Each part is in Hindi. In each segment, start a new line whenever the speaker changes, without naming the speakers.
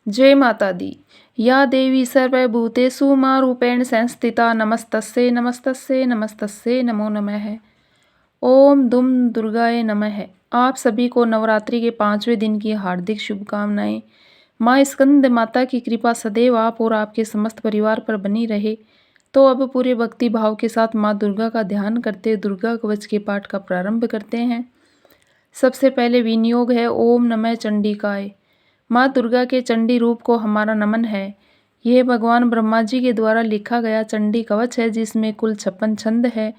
जय माता दी। या देवी सर्वभूतेषु मां रूपेण संस्थिता नमस्तस्यै नमस्तस्यै नमस्तस्यै नमो नमः। ओम दुम दुर्गाय नमः। आप सभी को नवरात्रि के 5वें दिन की हार्दिक शुभकामनाएं। माँ स्कंद माता की कृपा सदैव आप और आपके समस्त परिवार पर बनी रहे। तो अब पूरे भक्ति भाव के साथ माँ दुर्गा का ध्यान करते दुर्गा कवच के पाठ का प्रारंभ करते हैं। सबसे पहले विनियोग है ओम नमः चंडिकाय। माँ दुर्गा के चंडी रूप को हमारा नमन है। यह भगवान ब्रह्मा जी के द्वारा लिखा गया चंडी कवच है, जिसमें कुल 56 छंद है।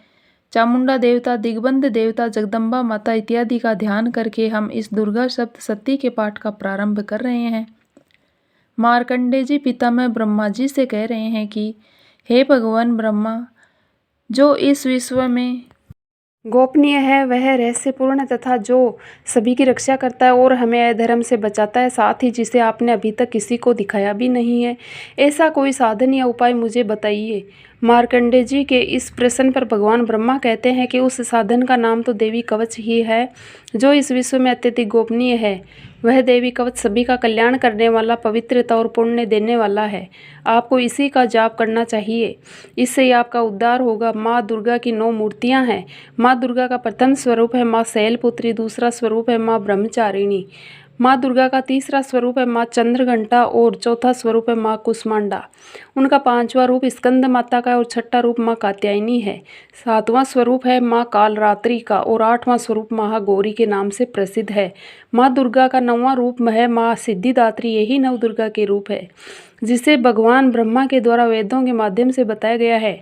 चामुंडा देवता, दिग्बंध देवता, जगदम्बा माता इत्यादि का ध्यान करके हम इस दुर्गा सप्तशती के पाठ का प्रारंभ कर रहे हैं। मार्कंडे जी पितामह ब्रह्मा जी से कह रहे हैं कि हे भगवान ब्रह्मा, जो इस विश्व में गोपनीय है, वह रहस्यपूर्ण तथा जो सभी की रक्षा करता है और हमें अधर्म से बचाता है, साथ ही जिसे आपने अभी तक किसी को दिखाया भी नहीं है, ऐसा कोई साधन या उपाय मुझे बताइए। मार्कंडे जी के इस प्रश्न पर भगवान ब्रह्मा कहते हैं कि उस साधन का नाम तो देवी कवच ही है, जो इस विश्व में अत्यधिक गोपनीय है। वह देवी कवच सभी का कल्याण करने वाला, पवित्रता और पुण्य देने वाला है। आपको इसी का जाप करना चाहिए, इससे ही आपका उद्धार होगा। माँ दुर्गा की 9 मूर्तियाँ हैं। माँ दुर्गा का प्रथम स्वरूप है माँ शैलपुत्री, दूसरा स्वरूप है माँ ब्रह्मचारिणी। माँ दुर्गा का तीसरा स्वरूप है माँ चंद्रघंटा और चौथा स्वरूप है माँ कुष्मांडा। उनका 5वां रूप स्कंद माता का और 6ठा रूप माँ कात्यायनी है। 7वां स्वरूप है माँ कालरात्रि का और 8वां स्वरूप महागौरी के नाम से प्रसिद्ध है। माँ दुर्गा का 9वां रूप है माँ सिद्धिदात्री। यही नव दुर्गा के रूप है, जिसे भगवान ब्रह्मा के द्वारा वेदों के माध्यम से बताया गया है।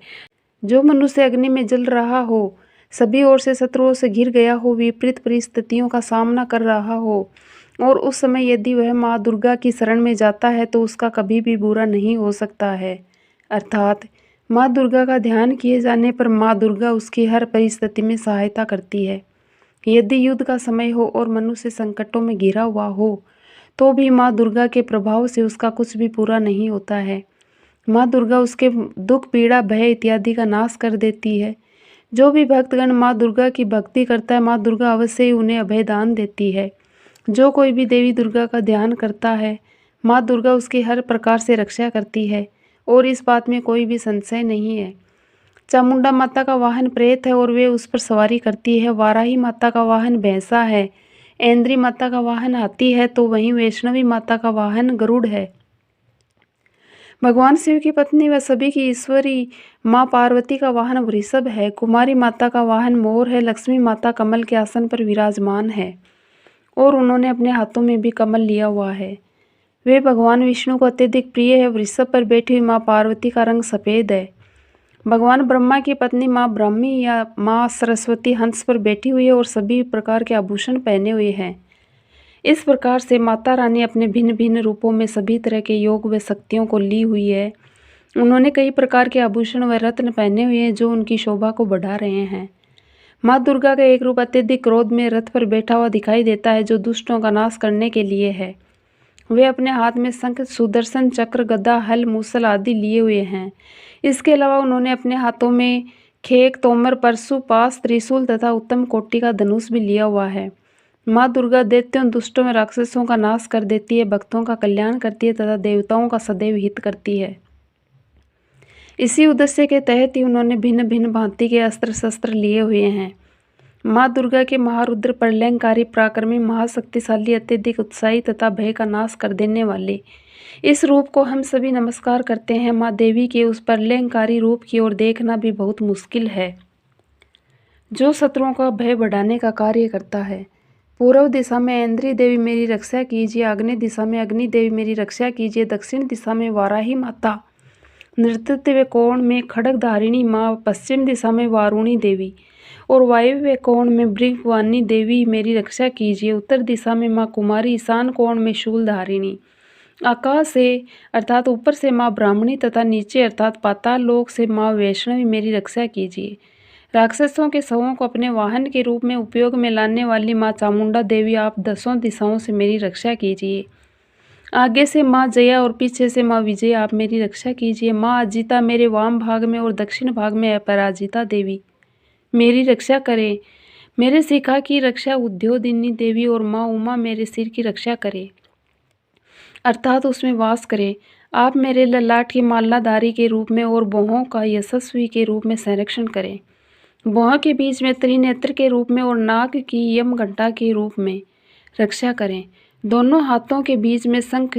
जो मनुष्य अग्नि में जल रहा हो, सभी ओर से शत्रुओं से घिर गया हो, विपरीत परिस्थितियों का सामना कर रहा हो, और उस समय यदि वह माँ दुर्गा की शरण में जाता है तो उसका कभी भी बुरा नहीं हो सकता है। अर्थात माँ दुर्गा का ध्यान किए जाने पर माँ दुर्गा उसकी हर परिस्थिति में सहायता करती है। यदि युद्ध का समय हो और मनुष्य संकटों में घिरा हुआ हो, तो भी माँ दुर्गा के प्रभाव से उसका कुछ भी पूरा नहीं होता है। माँ दुर्गा उसके दुख, पीड़ा, भय इत्यादि का नाश कर देती है। जो भी भक्तगण माँ दुर्गा की भक्ति करता है, माँ दुर्गा अवश्य ही उन्हें अभय दान देती है। जो कोई भी देवी दुर्गा का ध्यान करता है, माँ दुर्गा उसकी हर प्रकार से रक्षा करती है, और इस बात में कोई भी संशय नहीं है। चामुंडा माता का वाहन प्रेत है और वे उस पर सवारी करती है। वाराही माता का वाहन भैंसा है। ऐन्द्री माता का वाहन हाथी है, तो वहीं वैष्णवी माता का वाहन गरुड़ है। भगवान शिव की पत्नी व सभी की ईश्वरी माँ पार्वती का वाहन वृषभ है। कुमारी माता का वाहन मोर है। लक्ष्मी माता कमल के आसन पर विराजमान है और उन्होंने अपने हाथों में भी कमल लिया हुआ है। वे भगवान विष्णु को अत्यधिक प्रिय है। वृषभ पर बैठी हुई माँ पार्वती का रंग सफ़ेद है। भगवान ब्रह्मा की पत्नी माँ ब्राह्मी या माँ सरस्वती हंस पर बैठी हुई है और सभी प्रकार के आभूषण पहने हुए हैं। इस प्रकार से माता रानी अपने भिन्न भिन्न रूपों में सभी तरह के योग व शक्तियों को ली हुई है। उन्होंने कई प्रकार के आभूषण व रत्न पहने हुए हैं, जो उनकी शोभा को बढ़ा रहे हैं। माँ दुर्गा का एक रूप अत्यधिक क्रोध में रथ पर बैठा हुआ दिखाई देता है, जो दुष्टों का नाश करने के लिए है। वे अपने हाथ में शंख, सुदर्शन चक्र, गदा, हल, मूसल आदि लिए हुए हैं। इसके अलावा उन्होंने अपने हाथों में खेक, तोमर, परशु, पास, त्रिशूल तथा उत्तम कोटि का धनुष भी लिया हुआ है। माँ दुर्गा दैत्यों, दुष्टों में राक्षसों का नाश कर देती है, भक्तों का कल्याण करती है तथा देवताओं का सदैव हित करती है। इसी उद्देश्य के तहत ही उन्होंने भिन्न भिन्न भांति के अस्त्र शस्त्र लिए हुए हैं। माँ दुर्गा के महारुद्र, प्रलयंकारी, पराक्रमी, महाशक्तिशाली, अत्यधिक उत्साही तथा भय का नाश कर देने वाले इस रूप को हम सभी नमस्कार करते हैं। माँ देवी के उस प्रलयंकारी रूप की ओर देखना भी बहुत मुश्किल है, जो शत्रुओं का भय बढ़ाने का कार्य करता है। पूर्व दिशा में ऐन्द्री देवी मेरी रक्षा कीजिए। आग्नेय दिशा में अग्नि देवी मेरी रक्षा कीजिए। दक्षिण दिशा में वाराही माता, नृत्य कोण में खड्गधारिणी माँ, पश्चिम दिशा में वारुणी देवी और वायव्य कोण में भृगवानी देवी मेरी रक्षा कीजिए। उत्तर दिशा में माँ कुमारी, ईशान कोण में शूलधारिणी। आकाश से अर्थात ऊपर से माँ ब्राह्मणी तथा नीचे अर्थात पाताल लोक से माँ वैष्णवी मेरी रक्षा कीजिए। राक्षसों के शवों को अपने वाहन के रूप में उपयोग में लाने वाली माँ चामुंडा देवी, आप 10 दिशाओं से मेरी रक्षा कीजिए। आगे से माँ जया और पीछे से माँ विजय, आप मेरी रक्षा कीजिए। माँ अजिता मेरे वाम भाग में और दक्षिण भाग में अपराजिता देवी मेरी रक्षा करें। मेरे शिखा की रक्षा उद्योदिनी देवी और माँ उमा मेरे सिर की रक्षा करे। अर्थात उसमें वास करें। आप मेरे ललाट की मालाधारी के रूप में और भौहों का यशस्वी के रूप में संरक्षण करें। भौहों के बीच में त्रिनेत्र के रूप में और नाक की यमघंटा के रूप में रक्षा करें। दोनों हाथों के बीच में शंख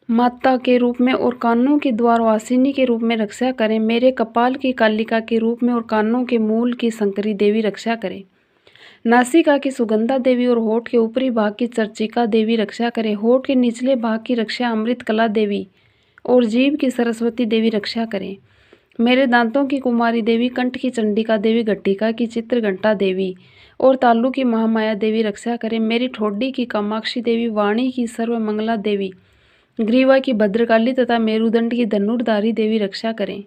माता के रूप में और कानों के द्वार वासिनी के रूप में रक्षा करें। मेरे कपाल की कालिका के रूप में और कानों के मूल की शंकरी देवी रक्षा करें। नासिका की सुगंधा देवी और होठ के ऊपरी भाग की चर्चिका देवी रक्षा करें। होठ के निचले भाग की रक्षा अमृत कला देवी और जीभ की सरस्वती देवी रक्षा करें। मेरे दांतों की कुमारी देवी, कंठ की चंडिका देवी, घट्टिका की चित्रघंटा देवी और तालु की महामाया देवी रक्षा करें। मेरी ठोडी की कामाक्षी देवी, वाणी की सर्वमंगला देवी, ग्रीवा की भद्रकाली तथा मेरुदंड की धनुर्धारी देवी रक्षा करें।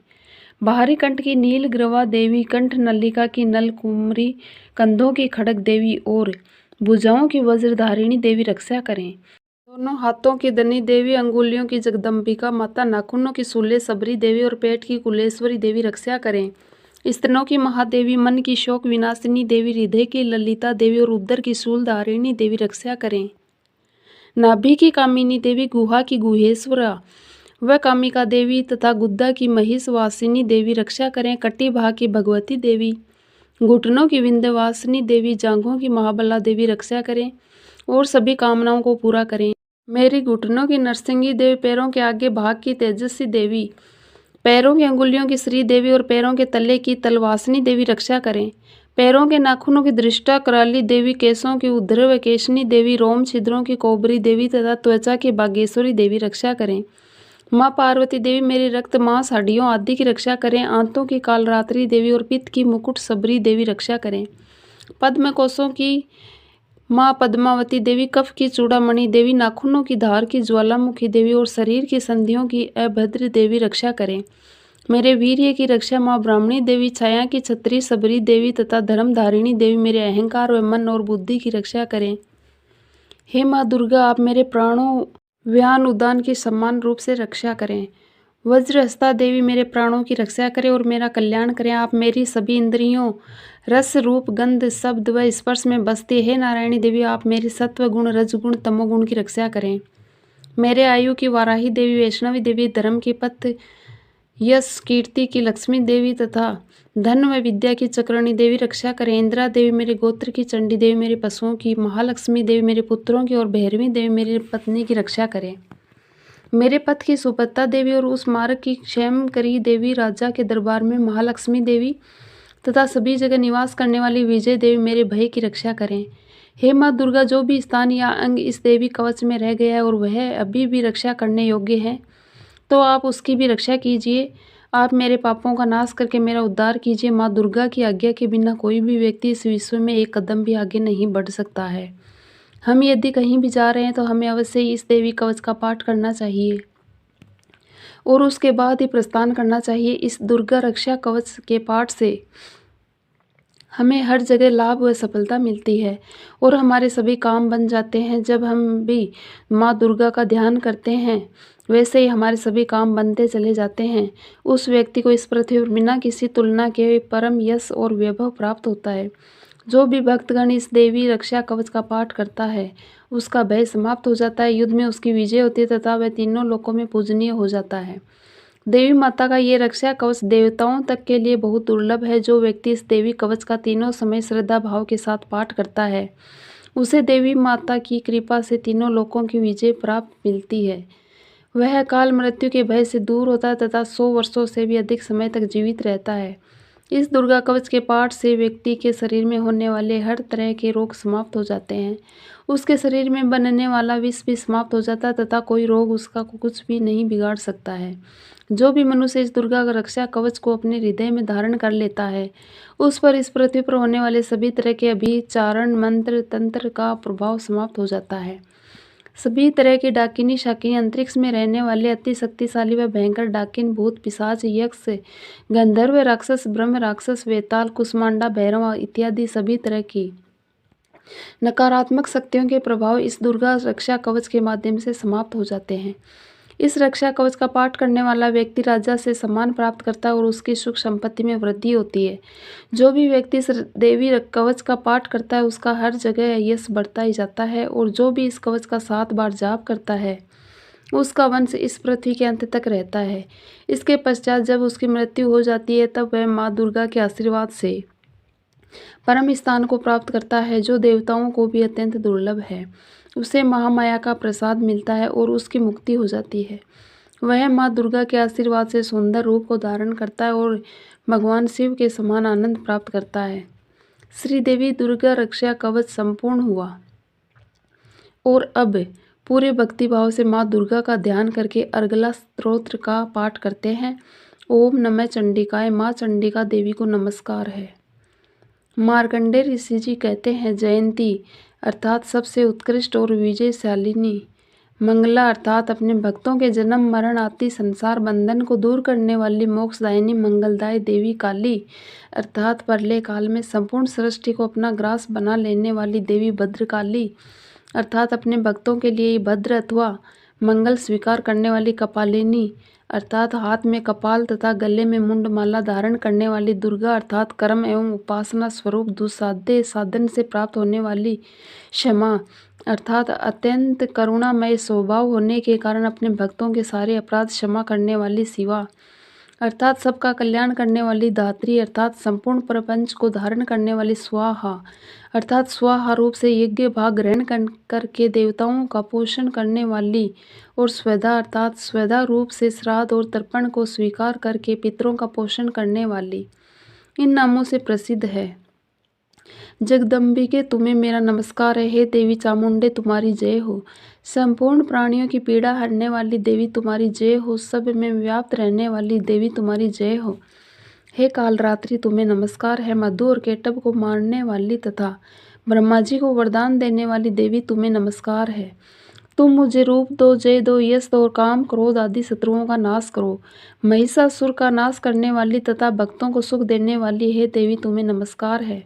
बाहरी कंठ की नील ग्रवा देवी, कंठ नलिका की नल कुमरी, कंधों की खड़ग देवी और भुजाओं की वज्रधारिणी देवी रक्षा करें। दोनों हाथों की धनी देवी, अंगुलियों की जगदम्बिका माता, नाखूनों की शूले सबरी देवी और पेट की कुलेश्वरी देवी रक्षा करें। स्तनों की महादेवी, मन की शोक विनाशिनी देवी, हृदय की ललिता देवी और उदर की शूलधारिणी देवी रक्षा करें। नाभि की कामिनी देवी, गुहा की गुहेश्वरा व कामिका देवी तथा गुद्दा की महिषवासिनी देवी रक्षा करें। कटी भाग की भगवती देवी, घुटनों की विंध्यवासिनी देवी, जांघों की महाबला देवी रक्षा करें और सभी कामनाओं को पूरा करें। मेरी घुटनों की नरसिंगी देवी, पैरों के आगे भाग की तेजस्वी देवी, पैरों की अंगुलियों की श्री देवी और पैरों के तले की तलवासिनी देवी रक्षा करें। पैरों के नाखूनों की दृष्टा कराली देवी, केशों की उद्धव केशनी देवी, रोम छिद्रों की कोबरी देवी तथा त्वचा की बागेश्वरी देवी रक्षा करें। माँ पार्वती देवी मेरी रक्त मांस हड्डियों आदि की रक्षा करें। आंतों की कालरात्रि देवी और पित्त की मुकुट सबरी देवी रक्षा करें। पद्म कोशों की माँ पद्मावती देवी, कफ की चूड़ामणि देवी, नाखूनों की धार की ज्वालामुखी देवी और शरीर की संधियों की अभद्र देवी रक्षा करें। मेरे वीर्य की रक्षा माँ ब्राह्मणी देवी, छाया की छत्री सबरी देवी तथा धर्मधारिणी देवी मेरे अहंकार व मन और बुद्धि की रक्षा करें। हे माँ दुर्गा, आप मेरे प्राणों व्यान उदान की समान रूप से रक्षा करें। वज्रहस्ता देवी मेरे प्राणों की रक्षा करें और मेरा कल्याण करें। आप मेरी सभी इंद्रियों रस रूप गंध शब्द व स्पर्श में बसती है नारायणी देवी, आप मेरी सत्व गुण रजगुण तमोगुण की रक्षा करें। मेरे आयु की वाराही देवी, वैष्णवी देवी, धर्म की पथ यश कीर्ति की लक्ष्मी देवी तथा धन व विद्या की चक्रणी देवी रक्षा करें। इंदिरा देवी मेरे गोत्र की चंडी देवी, मेरे पशुओं की महालक्ष्मी देवी, मेरे पुत्रों की और भैरवी देवी मेरी पत्नी की रक्षा करें। मेरे पथ की सुपत्ता देवी और उस मार्ग की क्षेमकरी देवी, राजा के दरबार में महालक्ष्मी देवी तथा सभी जगह निवास करने वाली विजय देवी मेरे भय की रक्षा करें। हे माँ दुर्गा, जो भी स्थान या अंग इस देवी कवच में रह गया है और वह अभी भी रक्षा करने योग्य है, तो आप उसकी भी रक्षा कीजिए। आप मेरे पापों का नाश करके मेरा उद्धार कीजिए। माँ दुर्गा की आज्ञा के बिना कोई भी व्यक्ति इस विश्व में एक कदम भी आगे नहीं बढ़ सकता है। हम यदि कहीं भी जा रहे हैं तो हमें अवश्य इस देवी कवच का पाठ करना चाहिए और उसके बाद ही प्रस्थान करना चाहिए। इस दुर्गा रक्षा कवच के पाठ से हमें हर जगह लाभ व सफलता मिलती है और हमारे सभी काम बन जाते हैं। जब हम भी माँ दुर्गा का ध्यान करते हैं, वैसे ही हमारे सभी काम बनते चले जाते हैं। उस व्यक्ति को इस पृथ्वी पर बिना किसी तुलना के परम यश और वैभव प्राप्त होता है। जो भी भक्तगण इस देवी रक्षा कवच का पाठ करता है, उसका भय समाप्त हो जाता है, युद्ध में उसकी विजय होती है तथा वह तीनों लोकों में पूजनीय हो जाता है। देवी माता का ये रक्षा कवच देवताओं तक के लिए बहुत दुर्लभ है। जो व्यक्ति इस देवी कवच का तीनों समय श्रद्धा भाव के साथ पाठ करता है, उसे देवी माता की कृपा से तीनों लोकों की विजय प्राप्त मिलती है। वह काल मृत्यु के भय से दूर होता है तथा 100 वर्षों से भी अधिक समय तक जीवित रहता है। इस दुर्गा कवच के पाठ से व्यक्ति के शरीर में होने वाले हर तरह के रोग समाप्त हो जाते हैं। उसके शरीर में बनने वाला विष भी समाप्त हो जाता है तथा कोई रोग उसका कुछ भी नहीं बिगाड़ सकता है। जो भी मनुष्य इस दुर्गा रक्षा कवच को अपने हृदय में धारण कर लेता है, उस पर इस पृथ्वी पर होने वाले सभी तरह के अभिचारण मंत्र तंत्र का प्रभाव समाप्त हो जाता है। सभी तरह की डाकिनी शाकिनी, अंतरिक्ष में रहने वाले अति शक्तिशाली व भयंकर डाकिन, भूत पिशाच, यक्ष, गंधर्व, राक्षस, ब्रह्म राक्षस, वेताल, कुष्मांडा, भैरव इत्यादि सभी तरह की नकारात्मक शक्तियों के प्रभाव इस दुर्गा रक्षा कवच के माध्यम से समाप्त हो जाते हैं। इस रक्षा कवच का पाठ करने वाला व्यक्ति राजा से सम्मान प्राप्त करता है और उसकी सुख संपत्ति में वृद्धि होती है। जो भी व्यक्ति इस देवी कवच का पाठ करता है उसका हर जगह यश बढ़ता ही जाता है, और जो भी इस कवच का 7 बार जाप करता है उसका वंश इस पृथ्वी के अंत तक रहता है। इसके पश्चात जब उसकी मृत्यु हो जाती है तब वह माँ दुर्गा के आशीर्वाद से परम स्थान को प्राप्त करता है, जो देवताओं को भी अत्यंत दुर्लभ है। उसे महामाया का प्रसाद मिलता है और उसकी मुक्ति हो जाती है। वह माँ दुर्गा के आशीर्वाद से सुंदर रूप को धारण करता है और भगवान शिव के समान आनंद प्राप्त करता है। श्री देवी दुर्गा रक्षा कवच संपूर्ण हुआ और अब पूरे भक्तिभाव से माँ दुर्गा का ध्यान करके अर्गला स्तोत्र का पाठ करते हैं। ओम नमः चंडिकाय। माँ चंडिका देवी को नमस्कार है। मार्कंडेय ऋषि जी कहते हैं, जयंती अर्थात सबसे उत्कृष्ट और विजयशालिनी, मंगला अर्थात अपने भक्तों के जन्म मरण आदि संसार बंधन को दूर करने वाली, मोक्षदायिनी मंगलदायी देवी काली अर्थात प्रलय काल में संपूर्ण सृष्टि को अपना ग्रास बना लेने वाली देवी भद्रकाली अर्थात अपने भक्तों के लिए भद्र अथवा मंगल स्वीकार करने वाली कपालिनी अर्थात हाथ में कपाल तथा गले में मुंडमाला धारण करने वाली दुर्गा अर्थात कर्म एवं उपासना स्वरूप दुस्साध्य साधन से प्राप्त होने वाली क्षमा अर्थात अत्यंत करुणामय स्वभाव होने के कारण अपने भक्तों के सारे अपराध क्षमा करने वाली शिवा अर्थात सबका कल्याण करने वाली धात्री अर्थात संपूर्ण प्रपंच को धारण करने वाली स्वाहा अर्थात स्वाहा रूप से यज्ञ भाग ग्रहण करके देवताओं का पोषण करने वाली, और स्वधा अर्थात स्वधा रूप से श्राद्ध और तर्पण को स्वीकार करके पितरों का पोषण करने वाली इन नामों से प्रसिद्ध है। जगदम्बिके तुम्हें मेरा नमस्कार है। हे देवी चामुंडे तुम्हारी जय हो। संपूर्ण प्राणियों की पीड़ा हरने वाली देवी तुम्हारी जय हो। सब में व्याप्त रहने वाली देवी तुम्हारी जय हो। हे कालरात्रि तुम्हें नमस्कार है। मधु और केटब को मारने वाली तथा ब्रह्मा जी को वरदान देने वाली देवी तुम्हें नमस्कार है। तुम मुझे रूप दो, जय दो, यश दो और काम क्रोध आदि शत्रुओं का नाश करो। महिषासुर का नाश करने वाली तथा भक्तों को सुख देने वाली हे देवी तुम्हें नमस्कार है।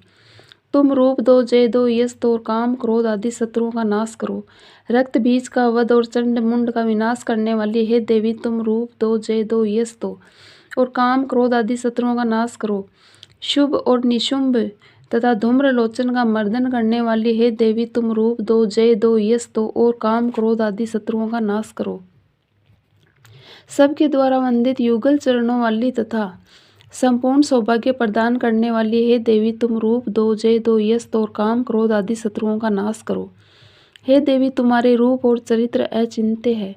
तुम रूप दो, जय दो, यश दो और काम क्रोध आदि शत्रुओं का नाश करो। रक्त बीज का वध और चंड मुंड का विनाश करने वाली हे देवी तुम रूप दो, जय दो, यश दो और काम क्रोध आदि शत्रुओं का नाश करो। शुभ और निशुंभ तथा धूम्र लोचन का मर्दन करने वाली हे देवी तुम रूप दो, जय दो, यश दो और काम क्रोध आदि शत्रुओं का नाश करो। सबके द्वारा वंदित युगल चरणों वाली तथा संपूर्ण सौभाग्य प्रदान करने वाली हे देवी तुम रूप दो, जय दो, यश दो और काम क्रोध आदि शत्रुओं का नाश करो। हे देवी तुम्हारे रूप और चरित्र अचिंत्य है।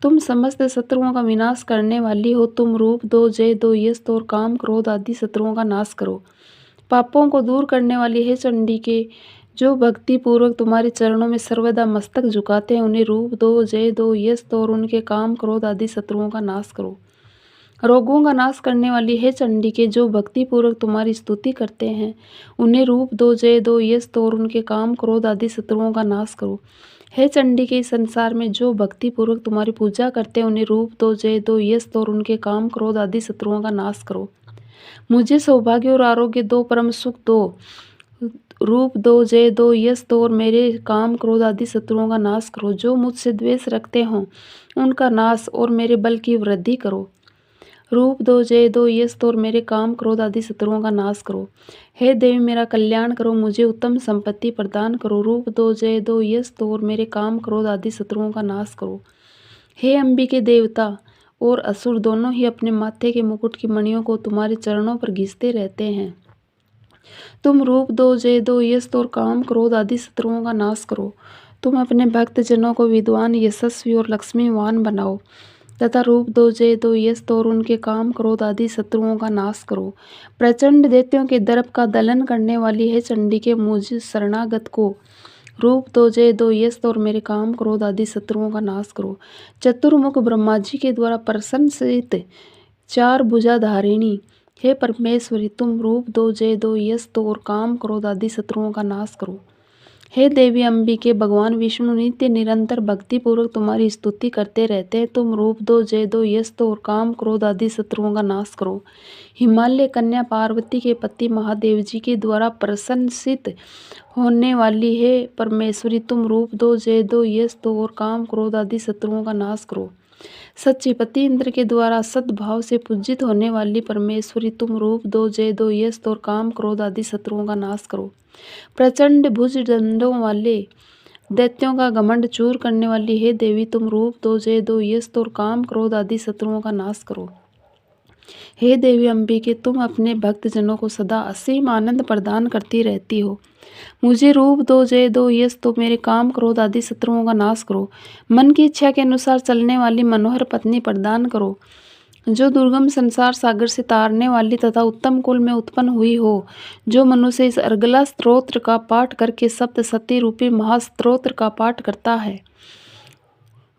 तुम समस्त शत्रुओं का विनाश करने वाली हो। तुम रूप दो, जय दो, यश दो और काम क्रोध आदि शत्रुओं का नाश करो। पापों को दूर करने वाली हे चंडिके, जो भक्ति पूर्वक तुम्हारे चरणों में सर्वदा मस्तक झुकाते हैं उन्हें रूप दो, जय दो, यश दो और उनके काम क्रोध आदि शत्रुओं का नाश करो। रोगों का नाश करने वाली हे चंडिके, जो भक्ति पूर्वक तुम्हारी स्तुति करते हैं उन्हें रूप दो, जय दो, यश दो और उनके काम क्रोध आदि शत्रुओं का नाश करो। हे चंडिके, इस संसार में जो भक्ति पूर्वक तुम्हारी पूजा करते हैं उन्हें रूप दो, जय दो, यश दो और उनके काम क्रोध आदि शत्रुओं का नाश करो। मुझे सौभाग्य और आरोग्य दो, परम सुख दो। रूप दो, जय दो, यश दो और मेरे काम क्रोध आदि शत्रुओं का नाश करो। जो मुझसे द्वेष रखते हों उनका नाश और मेरे बल की वृद्धि करो। रूप दो, जय दो, यश दो और मेरे काम क्रोध आदि शत्रुओं का नाश करो। हे देवी मेरा कल्याण करो, मुझे उत्तम संपत्ति प्रदान करो। रूप दो, जय दो, यश दो और मेरे काम क्रोध आदि शत्रुओं का नाश करो। हे अंबिके, देवता और असुर दोनों ही अपने माथे के मुकुट की मणियों को तुम्हारे चरणों पर घिसते रहते हैं। तुम रूप दो, जय दो, यश दो और काम क्रोध आदि शत्रुओं का नाश करो। तुम अपने भक्त जनों को विद्वान, यशस्वी और लक्ष्मीवान बनाओ तथा रूप दो, जय दो, यश दो और उनके काम क्रोध आदि शत्रुओं का नाश करो। प्रचंड दैत्यों के दर्प का दलन करने वाली है चंडिके, मुझ शरणागत को रूप दो, जय दो, यश दो और मेरे काम क्रोध आदि शत्रुओं का नाश करो। चतुर्मुख ब्रह्मा जी के द्वारा प्रशंसित चार भुजाधारिणी हे परमेश्वरी, तुम रूप दो, जय दो, यश दो और काम क्रोध आदि शत्रुओं का नाश करो। हे देवी अंबिके, भगवान विष्णु नित्य निरंतर भक्ति पूर्वक तुम्हारी स्तुति करते रहते हैं। तुम रूप दो, जय दो, यश दो और काम क्रोध आदि शत्रुओं का नाश करो। हिमालय कन्या पार्वती के पति महादेव जी के द्वारा प्रशंसित
होने वाली है। परमेश्वरी तुम रूप दो, जय दो, यश दो और काम क्रोध आदि शत्रुओं का नाश करो। सच्चिपति इंद्र के द्वारा सद्भाव से पूजित होने वाली परमेश्वरी तुम रूप दो, जय दो, यश दो और काम क्रोध आदि शत्रुओं का नाश करो। प्रचंड भुज दंडों वाले दैत्यों का घमंड चूर करने वाली हे देवी तुम रूप दो, जय दो, यश दो और काम क्रोध आदि शत्रुओं का नाश करो। हे देवी अंबिके, तुम अपने भक्त जनों को सदा असीम आनंद प्रदान करती रहती हो। मुझे रूप दो, जय दो, यश दो, मेरे काम क्रोध आदि शत्रुओं का नाश करो। मन की इच्छा के अनुसार चलने वाली मनोहर पत्नी प्रदान करो, जो दुर्गम संसार सागर से तारने वाली तथा उत्तम कुल में उत्पन्न हुई हो। जो मनुष्य इस अर्गला स्तोत्र का पाठ करके सप्तशती रूपी महास्तोत्र का पाठ करता है,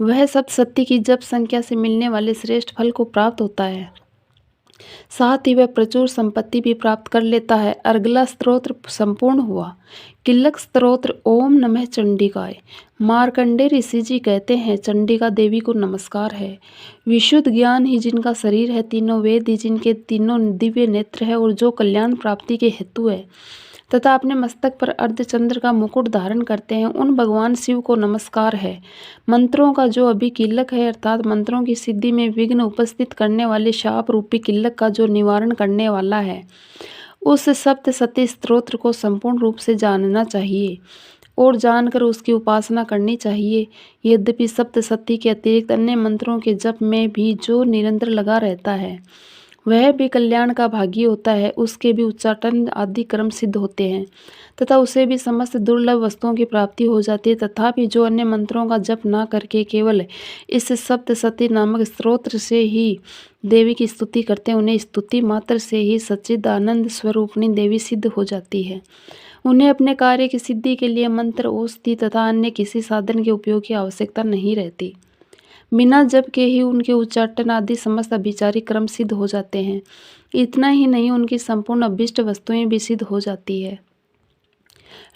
वह सप्तशती की जप संख्या से मिलने वाले श्रेष्ठ फल को प्राप्त होता है। साथ ही वह प्रचुर संपत्ति भी प्राप्त कर लेता है। अर्गला स्तोत्र संपूर्ण हुआ। किल्लक स्तोत्र। ओम नमः चंडिकाय। मार्कंडे ऋषि जी कहते हैं, चंडिका देवी को नमस्कार है। विशुद्ध ज्ञान ही जिनका शरीर है, तीनों वेद ही जिनके तीनों दिव्य नेत्र है और जो कल्याण प्राप्ति के हेतु है तथा अपने मस्तक पर अर्धचंद्र का मुकुट धारण करते हैं, उन भगवान शिव को नमस्कार है। मंत्रों का जो अभी किल्लक है, अर्थात मंत्रों की सिद्धि में विघ्न उपस्थित करने वाले शाप रूपी किल्लक का जो निवारण करने वाला है, उस सप्तशती स्तोत्र को संपूर्ण रूप से जानना चाहिए और जानकर उसकी उपासना करनी चाहिए। यद्यपि सप्तशती के अतिरिक्त अन्य मंत्रों के जप में भी जो निरंतर लगा रहता है, वह भी कल्याण का भागी होता है। उसके भी उच्चाटन आदि कर्म सिद्ध होते हैं तथा उसे भी समस्त दुर्लभ वस्तुओं की प्राप्ति हो जाती है। तथापि जो अन्य मंत्रों का जप ना करके केवल इस सप्तशती नामक स्तोत्र से ही देवी की स्तुति करते हैं, उन्हें स्तुति मात्र से ही सच्चिदानंद स्वरूपिणी देवी सिद्ध हो जाती है। उन्हें अपने कार्य की सिद्धि के लिए मंत्र, औषधि तथा अन्य किसी साधन के उपयोग की आवश्यकता नहीं रहती। बिना जप के ही उनके उच्चाटन आदि समस्त अभिचारिक क्रम सिद्ध हो जाते हैं। इतना ही नहीं, उनकी संपूर्ण अभीष्ट वस्तुएं भी सिद्ध हो जाती है।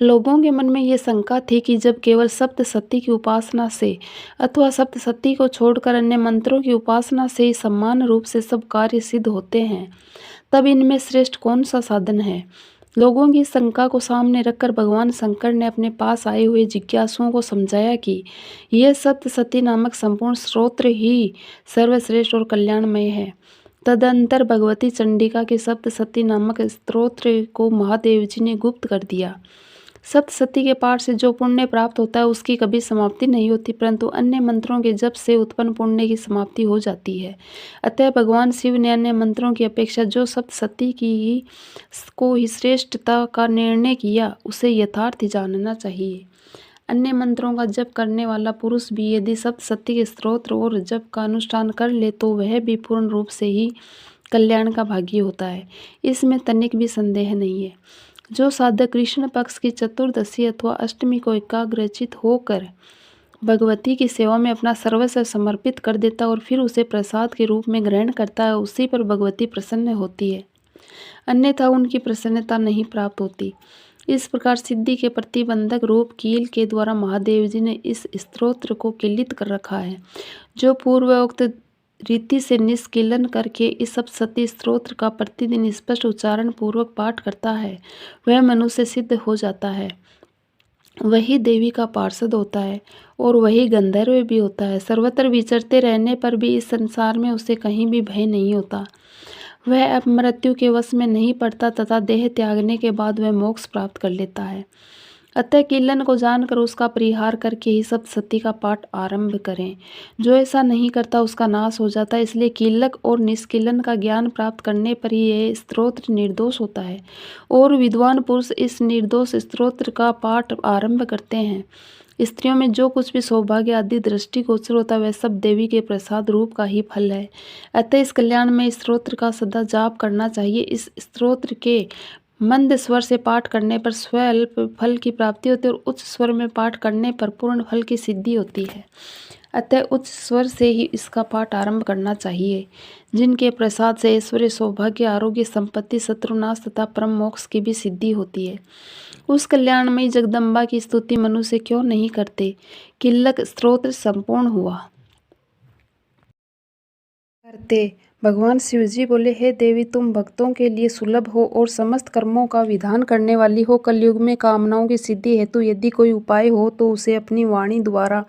लोगों के मन में ये शंका थी कि जब केवल सप्तशती की उपासना से अथवा सप्तशती को छोड़कर अन्य मंत्रों की उपासना से ही समान रूप से सब कार्य सिद्ध होते हैं, तब इनमें श्रेष्ठ कौन सा साधन है। लोगों की शंका को सामने रखकर भगवान शंकर ने अपने पास आए हुए जिज्ञासुओं को समझाया कि यह सप्तशती नामक संपूर्ण स्तोत्र ही सर्वश्रेष्ठ और कल्याणमय है। तदंतर भगवती चंडिका के सप्तशती नामक स्तोत्र को महादेव जी ने गुप्त कर दिया। सप्तशती के पाठ से जो पुण्य प्राप्त होता है उसकी कभी समाप्ति नहीं होती, परंतु अन्य मंत्रों के जप से उत्पन्न पुण्य की समाप्ति हो जाती है। अतः भगवान शिव ने अन्य मंत्रों की अपेक्षा जो सप्तशती की को ही श्रेष्ठता का निर्णय किया, उसे यथार्थ जानना चाहिए। अन्य मंत्रों का जप करने वाला पुरुष भी यदि सप्तशती के स्तोत्र और जप का अनुष्ठान कर ले तो वह भी पूर्ण रूप से ही कल्याण का भागी होता है। इसमें तनिक भी संदेह नहीं है। जो साधक कृष्ण पक्ष की चतुर्दशी अथवा अष्टमी को एकाग्रचित होकर भगवती की सेवा में अपना सर्वस्व समर्पित कर देता और फिर उसे प्रसाद के रूप में ग्रहण करता है, उसी पर भगवती प्रसन्न होती है, अन्यथा उनकी प्रसन्नता नहीं प्राप्त होती। इस प्रकार सिद्धि के प्रतिबंधक रूप कील के द्वारा महादेव जी ने इस स्तोत्र को किलित कर रखा है। जो पूर्वोक्त रीति से निष्कीलन करके इस सप्तशती स्तोत्र का प्रतिदिन स्पष्ट उच्चारण पूर्वक पाठ करता है, वह मनुष्य सिद्ध हो जाता है। वही देवी का पार्षद होता है और वही गंधर्व भी होता है। सर्वत्र विचरते रहने पर भी इस संसार में उसे कहीं भी भय नहीं होता। वह अब मृत्यु के वश में नहीं पड़ता तथा देह त्यागने के बाद वह मोक्ष प्राप्त कर लेता है। अतः कीलन को जानकर उसका परिहार करके ही सप्तशती का पाठ आरंभ करें। जो ऐसा नहीं करता उसका नाश हो जाता है। इसलिए कीलक और निष्कीलन का ज्ञान प्राप्त करने पर ही यह स्तोत्र निर्दोष होता है और विद्वान पुरुष इस निर्दोष स्तोत्र का पाठ आरंभ करते हैं। स्त्रियों में जो कुछ भी सौभाग्य आदि दृष्टि गोचर होता है, वह सब देवी के प्रसाद रूप का ही फल है। अतः इस कल्याण में स्तोत्र का सदा जाप करना चाहिए। इस स्तोत्र के मंद स्वर से पाठ करने पर स्वल्प फल की प्राप्ति होती है और उच्च स्वर में पाठ करने पर पूर्ण फल की सिद्धि होती है। अतः उच्च स्वर से ही इसका पाठ आरंभ करना चाहिए, जिनके प्रसाद से ऐश्वर्य, सौभाग्य, आरोग्य, संपत्ति, शत्रुनाश तथा परम मोक्ष की भी सिद्धि होती है। उस कल्याणमयी जगदम्बा की स्तुति मनुष्य क्यों नहीं करते। किल्लक स्तोत्र संपूर्ण हुआ। करते। भगवान शिव जी बोले, हे देवी, तुम भक्तों के लिए सुलभ हो और समस्त कर्मों का विधान करने वाली हो। कलयुग में कामनाओं की सिद्धि हेतु यदि कोई उपाय हो तो उसे अपनी वाणी द्वारा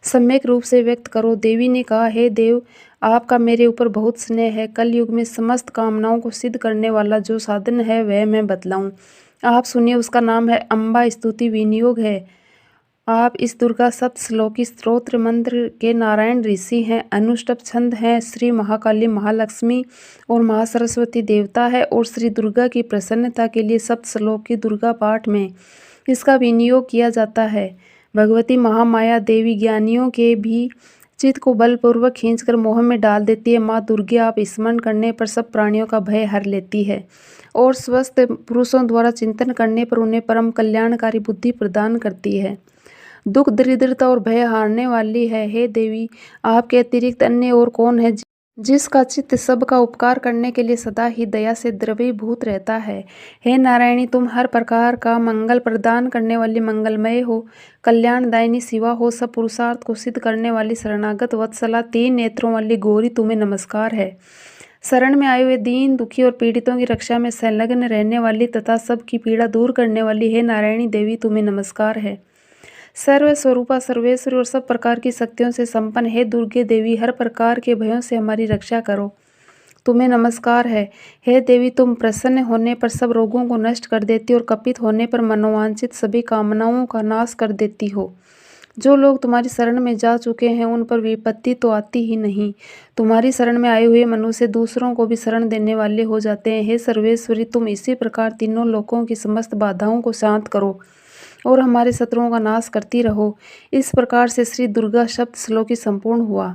सम्यक रूप से व्यक्त करो। देवी ने कहा, हे देव, आपका मेरे ऊपर बहुत स्नेह है। कलयुग में समस्त कामनाओं को सिद्ध करने वाला जो साधन है वह मैं बतलाऊं। आप सुनिए, उसका नाम है अम्बा स्तुति विनियोग है। आप इस दुर्गा सप्तश्लोकी स्तोत्र मंत्र के नारायण ऋषि हैं। अनुष्टुप छंद हैं। श्री महाकाली, महालक्ष्मी और महासरस्वती देवता है और श्री दुर्गा की प्रसन्नता के लिए सप्तश्लोकी दुर्गा पाठ में इसका विनियोग किया जाता है। भगवती महामाया देवी ज्ञानियों के भी चित्त को बलपूर्वक खींचकर मोह में डाल देती है। माँ दुर्गे आप स्मरण करने पर सब प्राणियों का भय हर लेती है और स्वस्थ पुरुषों द्वारा चिंतन करने पर उन्हें परम कल्याणकारी बुद्धि प्रदान करती है। दुख, दरिद्रता और भय हारने वाली है। हे देवी, आपके अतिरिक्त अन्य और कौन है जिसका चित्त सबका उपकार करने के लिए सदा ही दया से द्रवीभूत रहता है। हे नारायणी, तुम हर प्रकार का मंगल प्रदान करने वाली मंगलमय हो, कल्याणदायिनी शिवा हो। सब पुरुषार्थ को सिद्ध करने वाली शरणागत वत्सला, 3 नेत्रों वाली गौरी, तुम्हें नमस्कार है। शरण में आए हुए दीन, दुखी और पीड़ितों की रक्षा में संलग्न रहने वाली तथा सबकी पीड़ा दूर करने वाली हे नारायणी देवी, तुम्हें नमस्कार है। सर्व स्वरूपा, सर्वेश्वरी और सब प्रकार की शक्तियों से संपन्न हे दुर्गे देवी, हर प्रकार के भयों से हमारी रक्षा करो, तुम्हें नमस्कार है। हे देवी, तुम प्रसन्न होने पर सब रोगों को नष्ट कर देती और कपित होने पर मनोवांछित सभी कामनाओं का नाश कर देती हो। जो लोग तुम्हारी शरण में जा चुके हैं उन पर विपत्ति तो आती ही नहीं। तुम्हारी शरण में आए हुए मनुष्य दूसरों को भी शरण देने वाले हो जाते हैं। हे सर्वेश्वरी, तुम इसी प्रकार तीनों लोकों की समस्त बाधाओं को शांत करो और हमारे शत्रुओं का नाश करती रहो। इस प्रकार से श्री दुर्गा सप्तश्लोकी संपूर्ण हुआ।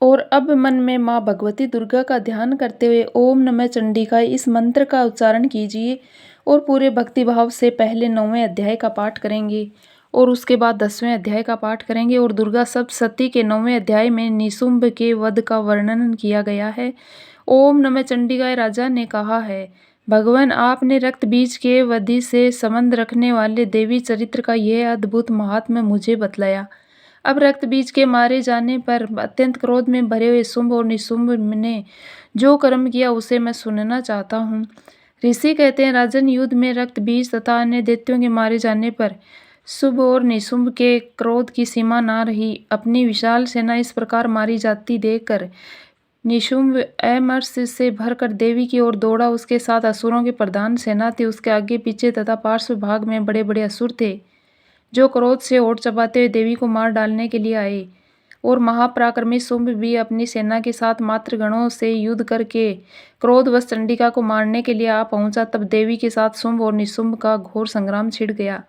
और अब मन में माँ भगवती दुर्गा का ध्यान करते हुए ओम नमः चंडिकाय इस मंत्र का उच्चारण कीजिए और पूरे भक्तिभाव से पहले 9वें अध्याय का पाठ करेंगे और उसके बाद 10वें अध्याय का पाठ करेंगे। और दुर्गा सप्तशती के 9वें अध्याय में निशुंभ के वध का वर्णन किया गया है। ओम नमः चंडिकाय राजा ने कहा है, भगवान, आपने रक्त बीज के वधि से संबंध रखने वाले देवी चरित्र का यह अद्भुत महात्म्य मुझे बतलाया। अब रक्त बीज के मारे जाने पर अत्यंत क्रोध में भरे हुए शुंभ और निशुंभ ने जो कर्म किया उसे मैं सुनना चाहता हूँ। ऋषि कहते हैं, राजन, युद्ध में रक्त बीज तथा अन्य दैत्यों के मारे जाने पर शुंभ और निशुंभ के क्रोध की सीमा ना रही। अपनी विशाल सेना इस प्रकार मारी जाती देखकर निशुंभ अमर्ष से भरकर देवी की ओर दौड़ा। उसके साथ असुरों की प्रधान सेना थी। उसके आगे पीछे तथा पार्श्व भाग में बड़े बड़े असुर थे जो क्रोध से ओट चबाते हुए देवी को मार डालने के लिए आए। और महापराक्रमी शुंभ भी अपनी सेना के साथ मात्र गणों से युद्ध करके क्रोधवश चंडिका को मारने के लिए आ पहुंचा। तब देवी के साथ शुंभ और निशुंभ का घोर संग्राम छिड़ गया।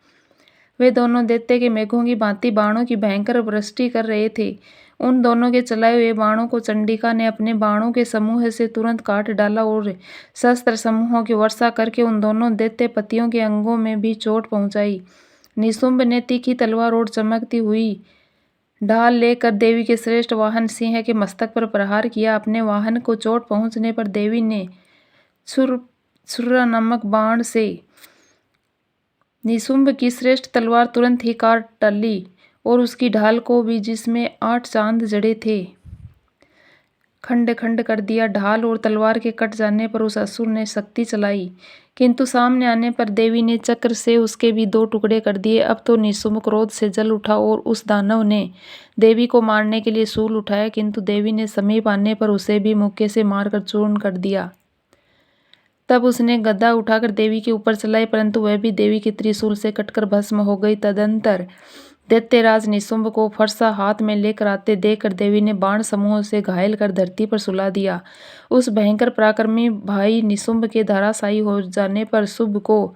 वे दोनों दैत्य के मेघों की भांति बाणों की भयंकर वृष्टि कर रहे थे। उन दोनों के चलाए हुए बाणों को चंडिका ने अपने बाणों के समूह से तुरंत काट डाला और शस्त्र समूहों की वर्षा करके उन दोनों दैत्य पतियों के अंगों में भी चोट पहुंचाई। निशुंभ ने तीखी तलवार और चमकती हुई ढाल लेकर देवी के श्रेष्ठ वाहन सिंह के मस्तक पर प्रहार किया। अपने वाहन को चोट पहुंचने पर देवी ने छुरा नामक बाण से निशुंभ की श्रेष्ठ तलवार तुरंत ही काट डाली और उसकी ढाल को भी, जिसमें 8 चांद जड़े थे, खंड खंड कर दिया। ढाल और तलवार के कट जाने पर उस असुर ने शक्ति चलाई, किंतु सामने आने पर देवी ने चक्र से उसके भी 2 टुकड़े कर दिए। अब तो निशुंभ क्रोध से जल उठा और उस दानव ने देवी को मारने के लिए शूल उठाया, किंतु देवी ने समीप आने पर उसे भी मुक्के से मारकर चूर्ण कर दिया। तब उसने गदा उठाकर देवी के ऊपर चलाई, परंतु वह भी देवी के त्रिशूल से कटकर भस्म हो गई। तदंतर दैत्यराज निशुंभ को फरसा हाथ में लेकर आते देखकर देवी ने बाण समूह से घायल कर धरती पर सुला दिया। उस भयंकर पराक्रमी भाई निशुंभ के धराशायी हो जाने पर शुंभ को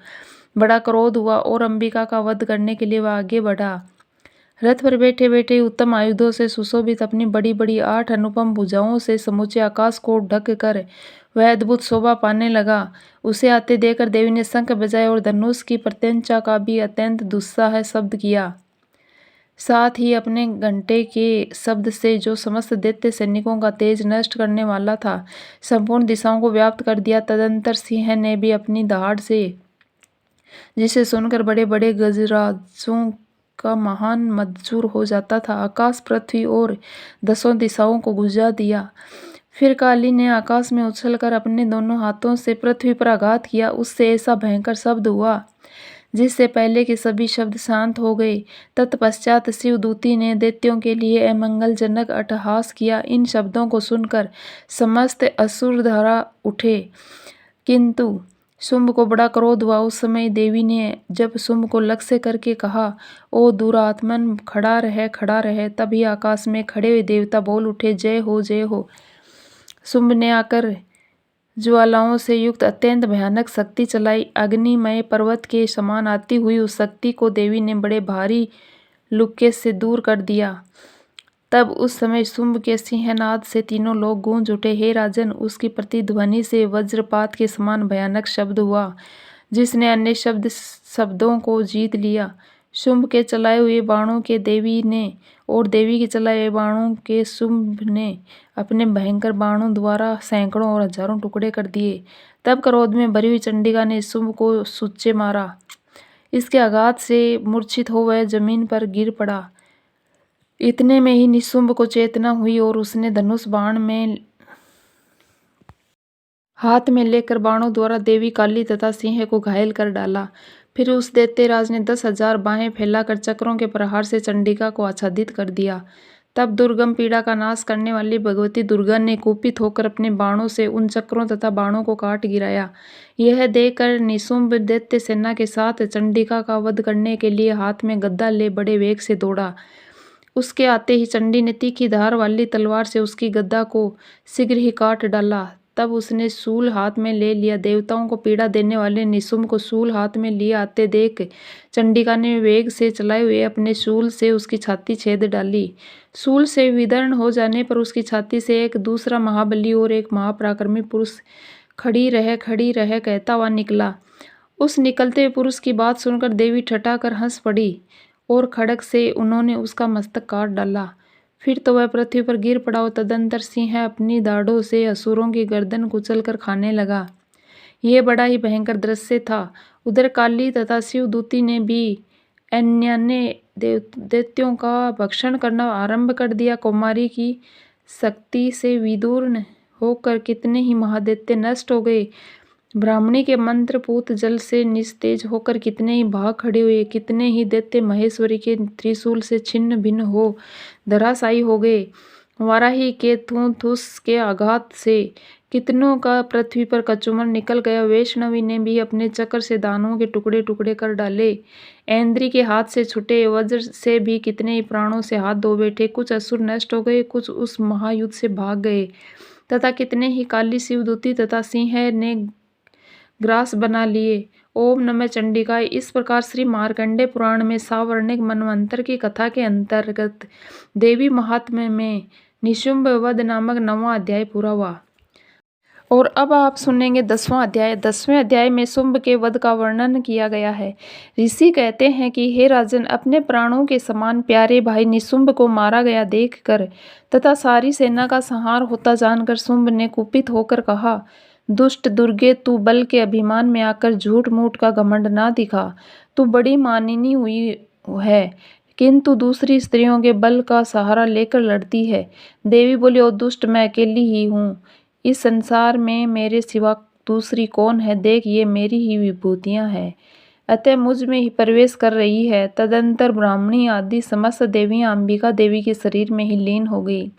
बड़ा क्रोध हुआ और अंबिका का वध करने के लिए वह आगे बढ़ा। रथ पर बैठे बैठे उत्तम आयुधों से सुशोभित अपनी बड़ी बड़ी 8 अनुपम भुजाओं से समूचे आकाश को ढक कर वह अद्भुत शोभा पाने लगा। उसे आते देखकर देवी ने शंख बजाए और धनुष की प्रत्यंचा का भी अत्यंत दुस्साह शब्द किया। साथ ही अपने घंटे के शब्द से, जो समस्त दैत्य सैनिकों का तेज नष्ट करने वाला था, संपूर्ण दिशाओं को व्याप्त कर दिया। तदंतर सिंह ने भी अपनी दहाड़ से, जिसे सुनकर बड़े बड़े गजराजों
का महान मंजूर हो जाता था। आकाश, पृथ्वी और 10 दिशाओं को गुंजा दिया। फिर काली ने आकाश में उछलकर अपने दोनों हाथों से पृथ्वी पर आघात किया। उससे ऐसा भयंकर शब्द हुआ जिससे पहले के सभी शब्द शांत हो गए। तत्पश्चात शिवदूती ने दैत्यों के लिए अमंगलजनक अट्टहास किया। इन शब्दों को सुनकर समस्त असुर धरा उठे, किंतु शुंभ को बड़ा क्रोध हुआ। उस समय देवी ने जब शुंभ को लक्ष्य करके कहा, ओ दुरात्मन, खड़ा रह, खड़ा रह। तभी आकाश में खड़े हुए देवता बोल उठे, जय हो, जय हो। शुंभ ने आकर ज्वालाओं से युक्त अत्यंत भयानक शक्ति चलाई। अग्निमय पर्वत के समान आती हुई उस शक्ति को देवी ने बड़े भारी लुक्के से दूर कर दिया। तब उस समय शुंभ के सिंहनाद से तीनों लोग गूंज उठे। हे राजन, उसकी प्रतिध्वनि से वज्रपात के समान भयानक शब्द हुआ जिसने अन्य शब्दों को जीत लिया। शुंभ के चलाए हुए बाणों के देवी ने और देवी के चलाए हुए बाणों के शुंभ ने अपने भयंकर बाणों द्वारा सैकड़ों और हजारों टुकड़े कर दिए। तब क्रोध में भरी हुई चंडिका ने शुंभ को सूचे मारा। इसके आघात से मूर्छित हो वह जमीन पर गिर पड़ा। इतने में ही निशुंभ को चेतना हुई और उसने धनुष बाण में हाथ में लेकर बाणों द्वारा देवी काली तथा सिंह को घायल कर डाला। फिर उस दैत्यराज ने 10,000 बाहें फैलाकर चक्रों के प्रहार से चंडिका को आच्छादित कर दिया। तब दुर्गम पीड़ा का नाश करने वाली भगवती दुर्गा ने कुपित होकर अपने बाणों से उन चक्रों तथा बाणों को काट गिराया। यह देखकर निशुंभ दैत्य सेना के साथ चंडिका का वध करने के लिए हाथ में गदा ले बड़े वेग से दौड़ा। उसके आते ही चंडी ने तीखी धार वाली तलवार से उसकी गदा को शीघ्र ही काट डाला। तब उसने शूल हाथ में ले लिया। देवताओं को पीड़ा देने वाले निशुंभ को शूल हाथ में लिए आते देख चंडिका ने वेग से चलाए हुए अपने शूल से उसकी छाती छेद डाली। शूल से विदर्ण हो जाने पर उसकी छाती से एक दूसरा महाबली और एक महापराक्रमी पुरुष खड़ी रह कहता हुआ निकला। उस निकलते हुए पुरुष की बात सुनकर देवी ठठाकर हंस पड़ी और खड्ग से उन्होंने उसका मस्तक काट डाला। फिर तो वह पृथ्वी पर गिर पड़ा और तदंतर सिंह अपनी दाढ़ों से असुरों की गर्दन कुचलकर खाने लगा। यह बड़ा ही भयंकर दृश्य था। उधर काली तथा शिवदूती ने भी अन्यान्य दैत्यों का भक्षण करना आरंभ कर दिया। कौमारी की शक्ति से विदूर्ण होकर कितने ही महादैत्य नष्ट हो गए। ब्राह्मणी के मंत्रपूत जल से निस्तेज होकर कितने ही भाग खड़े हुए। कितने ही दैत्य महेश्वरी के त्रिशूल से छिन्न भिन्न हो धराशायी हो गए। वाराही के थूथूस के आघात से कितनों का पृथ्वी पर कचूमर निकल गया। वैष्णवी ने भी अपने चक्र से दानवों के टुकड़े टुकड़े कर डाले। ऐन्द्री के हाथ से छुटे वज्र से भी कितने ही प्राणों से हाथ धो बैठे। कुछ असुर नष्ट हो गए, कुछ उस महायुद्ध से भाग गए तथा कितने ही काली, शिवदूती तथा सिंह ने ग्रास बना लिए। ओम नमः चंडिकाय। इस प्रकार श्री मार्कंडेय पुराण में सावर्णिक मनवंतर की कथा के अंतर्गत देवी महात्म्य में निशुंभ वध नामक 9वां अध्याय पूरा हुआ। और अब आप सुनेंगे 10वां अध्याय। 10वें अध्याय में शुंभ के वध का वर्णन किया गया है। ऋषि कहते हैं कि हे राजन, अपने प्राणों के समान प्यारे भाई निशुंभ को मारा गया देखकर तथा सारी सेना का संहार होता जानकर शुंभ ने कुपित होकर कहा, दुष्ट दुर्गे, तू बल के अभिमान में आकर झूठ मूठ का घमंड ना दिखा। तू बड़ी मानिनी हुई है, किंतु दूसरी स्त्रियों के बल का सहारा लेकर लड़ती है। देवी बोली, ओ दुष्ट, मैं अकेली ही हूँ। इस संसार में मेरे सिवा दूसरी कौन है? देख, ये मेरी ही विभूतियाँ हैं, अतः मुझ में ही प्रवेश कर रही है। तदंतर ब्राह्मणी आदि समस्त देवियाँ अंबिका देवी के शरीर में ही लीन हो गई।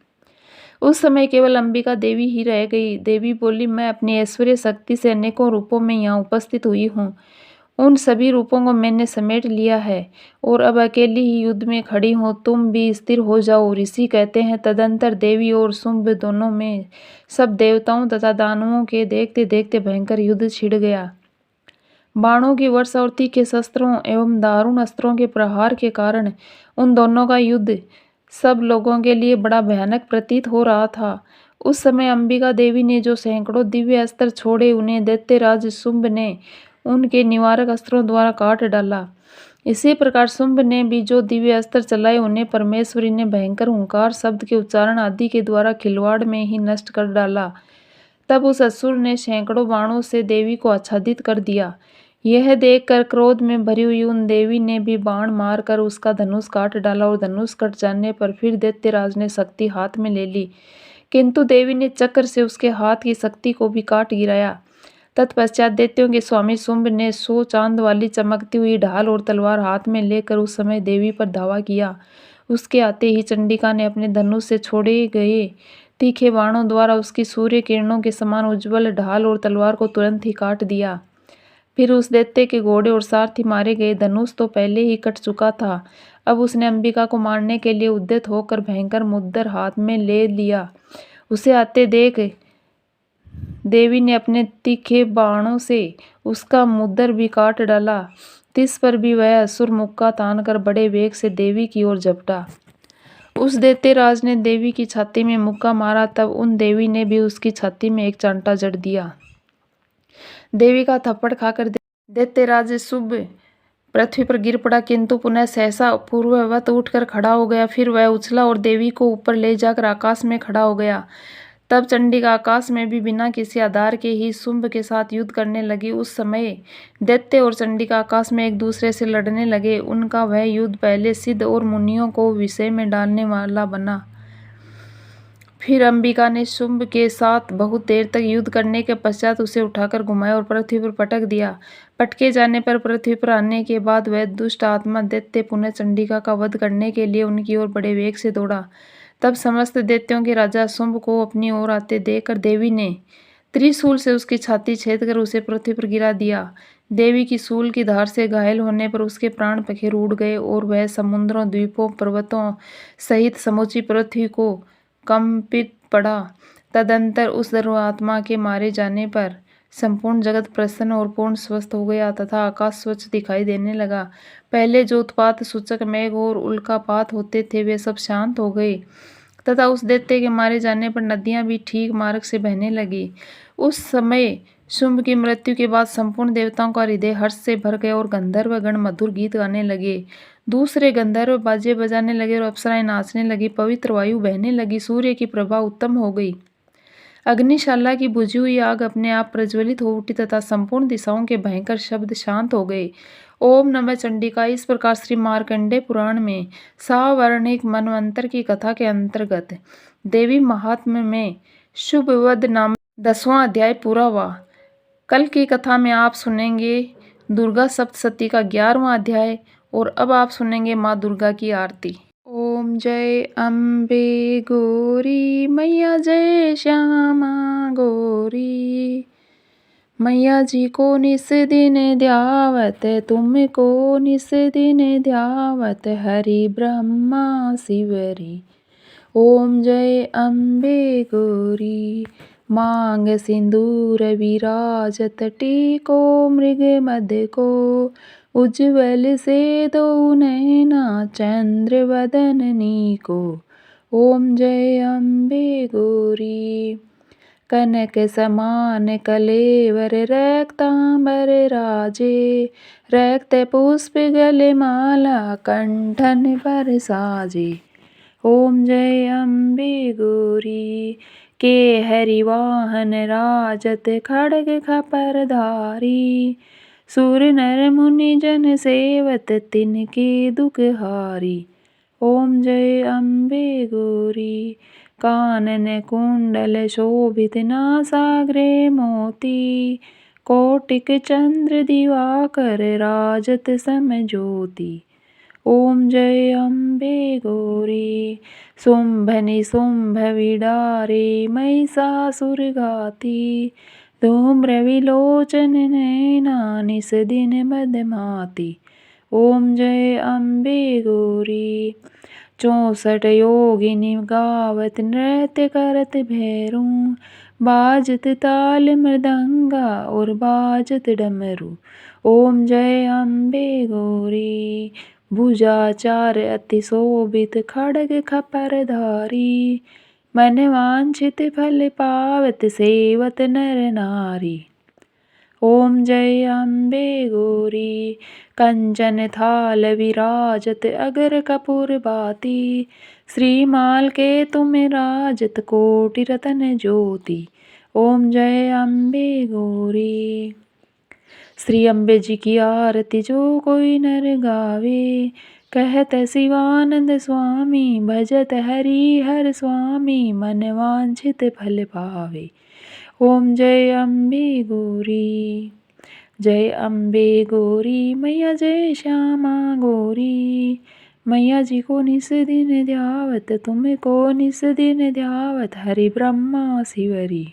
उस समय केवल अंबिका देवी ही रह गई। देवी बोली, मैं अपनी ऐश्वर्य शक्ति से अनेकों रूपों में यहाँ उपस्थित हुई हूँ। उन सभी रूपों को मैंने समेट लिया है और अब अकेली ही युद्ध में खड़ी हूँ। तुम भी स्थिर हो जाओ। ऋषि कहते हैं, तदंतर देवी और शुंभ दोनों में सब देवताओं तथा दानवों के देखते देखते भयंकर युद्ध छिड़ गया। बाणों की वर्षा और तीखे शस्त्रों एवं दारुण अस्त्रों के प्रहार के कारण उन दोनों का युद्ध सब लोगों के लिए बड़ा भयानक प्रतीत हो रहा था। उस समय अंबिका देवी ने जो सैकड़ों दिव्य अस्त्र छोड़े, उन्हें दैत्यराज शुंभ ने उनके निवारक अस्त्रों द्वारा काट डाला। इसी प्रकार शुंभ ने भी जो दिव्य अस्त्र चलाए, उन्हें परमेश्वरी ने भयंकर हुंकार शब्द के उच्चारण आदि के द्वारा खिलवाड़ में ही नष्ट कर डाला। तब उस असुर ने सैकड़ों बाणों से देवी को आच्छादित कर दिया। यह देखकर क्रोध में भरी हुई उन देवी ने भी बाण मारकर उसका धनुष काट डाला और धनुष कट जाने पर फिर दैत्यराज ने शक्ति हाथ में ले ली, किंतु देवी ने चक्र से उसके हाथ की शक्ति को भी काट गिराया। तत्पश्चात दैत्यों के स्वामी शुंभ ने 100 चांद वाली चमकती हुई ढाल और तलवार हाथ में लेकर उस समय देवी पर धावा किया। उसके आते ही चंडिका ने अपने धनुष से छोड़े गए तीखे बाणों द्वारा उसकी सूर्य किरणों के समान उज्ज्वल ढाल और तलवार को तुरंत ही काट दिया। फिर उस दैत्य के घोड़े और सारथी मारे गए। धनुष तो पहले ही कट चुका था, अब उसने अंबिका को मारने के लिए उद्यत होकर भयंकर मुद्दर हाथ में ले लिया। उसे आते देख देवी ने अपने तीखे बाणों से उसका मुद्दर भी काट डाला। तिस पर भी वह असुर मुक्का तानकर बड़े वेग से देवी की ओर झपटा। उस दैत्यराज ने देवी की छाती में मुक्का मारा, तब उन देवी ने भी उसकी छाती में एक चांटा जड़ दिया। देवी का थप्पड़ खाकर दैत्यराज शुभ पृथ्वी पर गिर पड़ा, किंतु पुनः सहसा पूर्ववत उठकर खड़ा हो गया। फिर वह उछला और देवी को ऊपर ले जाकर आकाश में खड़ा हो गया। तब चंडिका आकाश में भी बिना किसी आधार के ही शुंभ के साथ युद्ध करने लगी। उस समय दैत्य और चंडिका आकाश में एक दूसरे से लड़ने लगे। उनका वह युद्ध पहले सिद्ध और मुनियों को विषय में डालने वाला बना। फिर अंबिका ने शुंभ के साथ बहुत देर तक युद्ध करने के पश्चात उसे उठाकर घुमाया और पृथ्वी पर पटक दिया। पटके जाने पर पृथ्वी पर आने के बाद वह दुष्ट आत्मा दैत्य पुनः चंडिका का वध करने के लिए उनकी ओर बड़े वेग से दौड़ा। तब समस्त दैत्यों के राजा शुंभ को अपनी ओर आते देखकर देवी ने त्रिशूल से उसकी छाती छेदकर उसे पृथ्वी पर गिरा दिया। देवी की शूल की धार से घायल होने पर उसके प्राण पखेरु उड़ गए और वह समुद्रों, द्वीपों, पर्वतों सहित समूची पृथ्वी को कंपित पड़ा। तदंतर उस दुरात्मा के मारे जाने पर संपूर्ण जगत प्रसन्न और पूर्ण स्वस्थ हो गया तथा आकाश स्वच्छ दिखाई देने लगा। पहले जो उत्पात सूचक मेघ और उल्कापात होते थे वे सब शांत हो गए तथा उस दैत्य के मारे जाने पर नदियां भी ठीक मार्ग से बहने लगी। उस समय शुंभ की मृत्यु के बाद संपूर्ण देवताओं का हृदय हर्ष से भर गया और गंधर्व गण मधुर गीत गाने लगे। दूसरे गंधर्व बाजे बजाने लगे और अप्सराएं नाचने लगी। पवित्र वायु बहने लगी। सूर्य की प्रभा उत्तम हो गई। अग्निशाला की बुझी हुई आग अपने आप प्रज्वलित हो उठी तथा संपूर्ण दिशाओं के भयंकर शब्द शांत हो गए। ओम नमः चंडिका। इस प्रकार श्री मार्कंडेय पुराण में सावर्णिक मनवंतर की कथा के अंतर्गत देवी महात्म्य में शुभ वध नाम 10वां अध्याय पूरा हुआ। कल की कथा में आप सुनेंगे दुर्गा सप्तशती का 11वां अध्याय और अब आप सुनेंगे माँ दुर्गा की आरती। ओम जय अम्बे गौरी मैया, जय श्यामा गौरी मैया जी को निस दिन ध्यावत, तुमको निस दिन ध्यावत, हरि ब्रह्मा शिवरी। ओम जय अम्बे गौरी। मांग सिंदूर विराजत, टीको मृग मद को, उज्ज्वल से दो नैना, चंद्र वदननी को। ओम जय अम्बे गौरी। कनक समान कलेवर, रक्तांबर राजे, रक्त पुष्प गले माला, कंठन पर साजे। ओम जय अम्बे गौरी। के हरिवाहन राजत, खड्ग खपर धारी, सुर नर मुनि जन सेवत, तिनके दुख हारी। ओम जय अम्बे गौरी। कानन कुंडल शोभित, नासाग्रे मोती, कोटिक चंद्र दिवाकर, राजत समज्योति। ओम जय अम्बे गौरी। शुंभ निशुंभ विडारे, महिषासुर घाती, धूम्र विलोचन नैना, निस दिन मदमाती। ओम जय अम्बे गौरी। 64 योगिनी गावत, नृत्य करत भैरू, बाजत ताल मृदंगा और बाजत डमरू। ओम जय अम्बे गौरी। भुजाचार अति शोभित, खड्ग खपर धारी, मन वांछित फल पावत, सेवत नर नारी। ओम जय अम्बे गौरी। कंचन थाल विराजत, अगर कपूर बाती, श्रीमाल के तुम राजत, कोटि रतन ज्योति। ओम जय अम्बे गौरी। श्री अम्बे जी की आरती जो कोई नर गावे, कहत शिवानंद स्वामी भजत हरि हर स्वामी, मन वांछित फल पावे। ओम जय अम्बे गौरी, जय अम्बे गौरी मैया जय श्यामा गौरी। मैया जी को निस दिन ध्यावत, तुमको निस दिन ध्यावत, हरि ब्रह्मा शिवरी।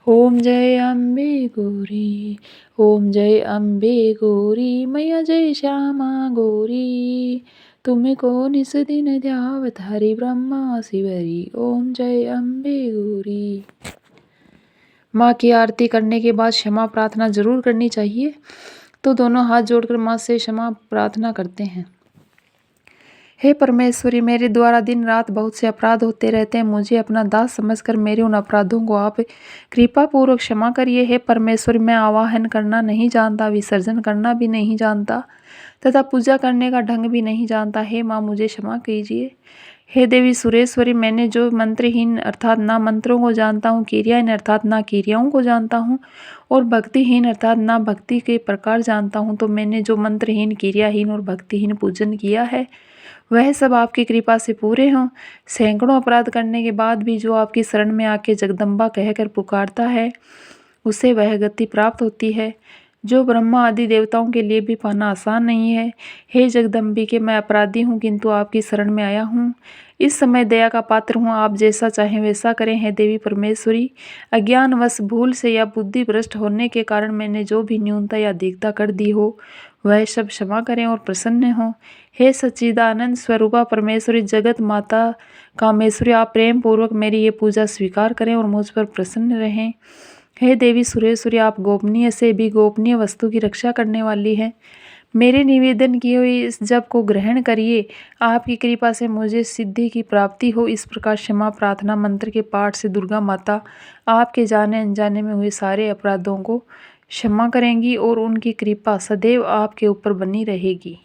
ओम जय अम्बे गौरी, ओम जय अम्बे गौरी मैया जय श्यामा गौरी। तुमको निस दिन ध्यावत, हरि ब्रह्मा शिवरी। ओम जय अम्बे गौरी। माँ की आरती करने के बाद क्षमा प्रार्थना जरूर करनी चाहिए। तो दोनों हाथ जोड़कर माँ से क्षमा प्रार्थना करते हैं। हे परमेश्वरी, मेरे द्वारा दिन रात बहुत से अपराध होते रहते हैं। मुझे अपना दास समझकर मेरे उन अपराधों को आप कृपा पूर्वक क्षमा करिए। हे परमेश्वरी, मैं आवाहन करना नहीं जानता, विसर्जन करना भी नहीं जानता तथा पूजा करने का ढंग भी नहीं जानता। हे माँ, मुझे क्षमा कीजिए। हे देवी सुरेश्वरी, मैंने जो मंत्रहीन अर्थात ना मंत्रों को जानता हूँ, क्रियाहीन अर्थात ना क्रियाओं को जानता हूँ और भक्तिहीन अर्थात ना भक्ति के प्रकार जानता हूँ, तो मैंने जो मंत्रहीन, क्रियाहीन और भक्तिहीन पूजन किया है वह सब आपकी कृपा से पूरे हों। सैकड़ों अपराध करने के बाद भी जो आपकी शरण में आके जगदम्बा कहकर पुकारता है उसे वह गति प्राप्त होती है जो ब्रह्मा आदि देवताओं के लिए भी पाना आसान नहीं है। हे जगदम्बिके, मैं अपराधी हूँ किंतु आपकी शरण में आया हूँ। इस समय दया का पात्र हूँ, आप जैसा चाहें वैसा करें। हे देवी परमेश्वरी, अज्ञानवश भूल से या बुद्धि भ्रष्ट होने के कारण मैंने जो भी न्यूनता या अधिकता कर दी हो वह सब क्षमा करें और प्रसन्न हो। हे सच्चिदानंद स्वरूपा परमेश्वरी, जगत माता कामेश्वरी, आप प्रेम पूर्वक मेरी ये पूजा स्वीकार करें और मुझ पर प्रसन्न रहें। हे देवी सुरेश्वरी, आप गोपनीय से भी गोपनीय वस्तु की रक्षा करने वाली हैं। मेरे निवेदन किए हुए इस जप को ग्रहण करिए। आपकी कृपा से मुझे सिद्धि की प्राप्ति हो। इस प्रकार क्षमा प्रार्थना मंत्र के पाठ से दुर्गा माता आपके जाने अनजाने में हुए सारे अपराधों को क्षमा करेंगी और उनकी कृपा सदैव आपके ऊपर बनी रहेगी।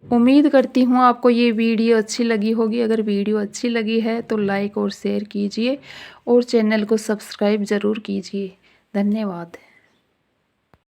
उम्मीद करती हूँ आपको ये वीडियो अच्छी लगी होगी। अगर वीडियो अच्छी लगी है तो लाइक और शेयर कीजिए और चैनल को सब्सक्राइब ज़रूर कीजिए। धन्यवाद।